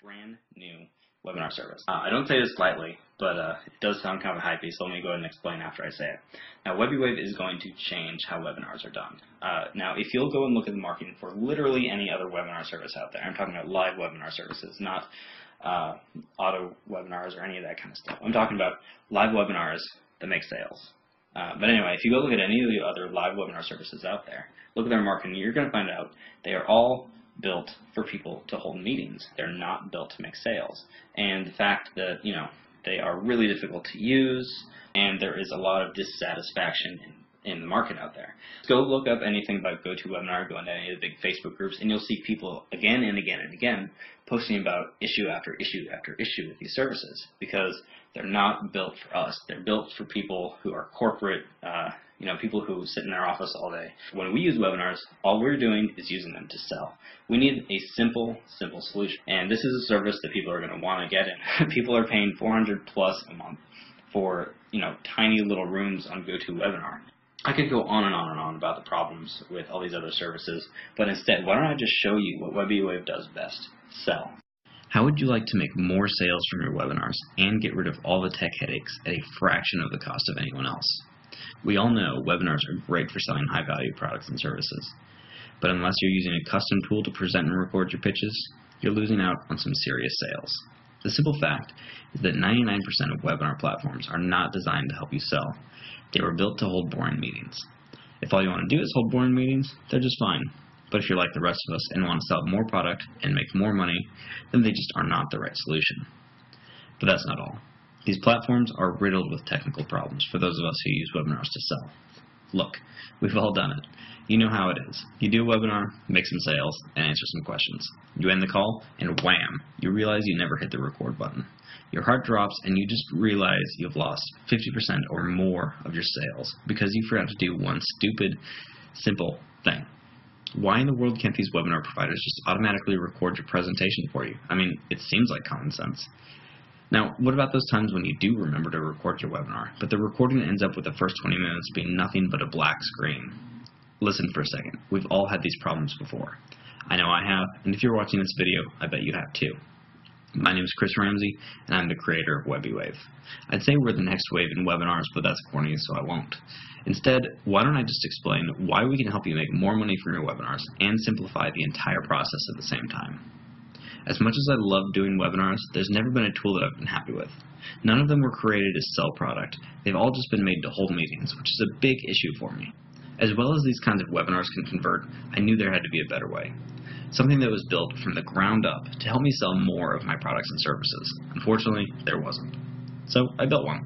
brand new webinar service. I don't say this lightly, but it does sound kind of hypey, so let me go ahead and explain after I say it. Now, WebiWave is going to change how webinars are done. Now, if you'll go and look at the marketing for literally any other webinar service out there, I'm talking about live webinar services, not auto webinars or any of that kind of stuff. I'm talking about live webinars that make sales. But anyway, if you go look at any of the other live webinar services out there, look at their marketing, you're going to find out they are all built for people to hold meetings. They're not built to make sales. And the fact that, they are really difficult to use, and there is a lot of dissatisfaction in the market out there. Go look up anything about GoToWebinar, go into any of the big Facebook groups, and you'll see people again and again and again posting about issue after issue after issue with these services, because they're not built for us. They're built for people who are corporate, people who sit in their office all day. When we use webinars, all we're doing is using them to sell. We need a simple solution. And this is a service that people are going to want to get in. People are paying $400 plus a month for, tiny little rooms on GoToWebinar. I could go on and on and on about the problems with all these other services, but instead, why don't I just show you what WebiWave does best: sell. How would you like to make more sales from your webinars and get rid of all the tech headaches at a fraction of the cost of anyone else? We all know webinars are great for selling high-value products and services, but unless you're using a custom tool to present and record your pitches, you're losing out on some serious sales. The simple fact is that 99% of webinar platforms are not designed to help you sell. They were built to hold boring meetings. If all you want to do is hold boring meetings, they're just fine. But if you're like the rest of us and want to sell more product and make more money, then they just are not the right solution. But that's not all. These platforms are riddled with technical problems for those of us who use webinars to sell. Look, we've all done it. You know how it is. You do a webinar, make some sales, and answer some questions. You end the call, and wham, you realize you never hit the record button. Your heart drops, and you just realize you've lost 50% or more of your sales because you forgot to do one stupid, simple thing. Why in the world can't these webinar providers just automatically record your presentation for you? I mean, it seems like common sense. Now, what about those times when you do remember to record your webinar, but the recording ends up with the first 20 minutes being nothing but a black screen? Listen for a second. We've all had these problems before. I know I have, and if you're watching this video, I bet you have too. My name is Chris Ramsey, and I'm the creator of WebiWave. I'd say we're the next wave in webinars, but that's corny, so I won't. Instead, why don't I just explain why we can help you make more money from your webinars and simplify the entire process at the same time. As much as I love doing webinars, there's never been a tool that I've been happy with. None of them were created to sell product. They've all just been made to hold meetings, which is a big issue for me. As well as these kinds of webinars can convert, I knew there had to be a better way. Something that was built from the ground up to help me sell more of my products and services. Unfortunately, there wasn't. So I built one.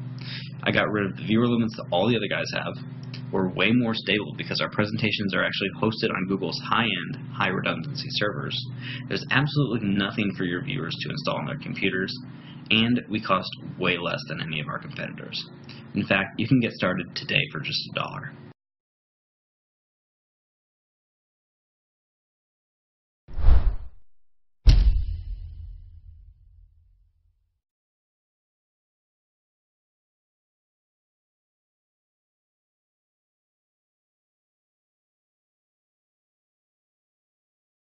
I got rid of the viewer limits that all the other guys have. We're way more stable because our presentations are actually hosted on Google's high-end, high-redundancy servers. There's absolutely nothing for your viewers to install on their computers, and we cost way less than any of our competitors. In fact, you can get started today for just $1.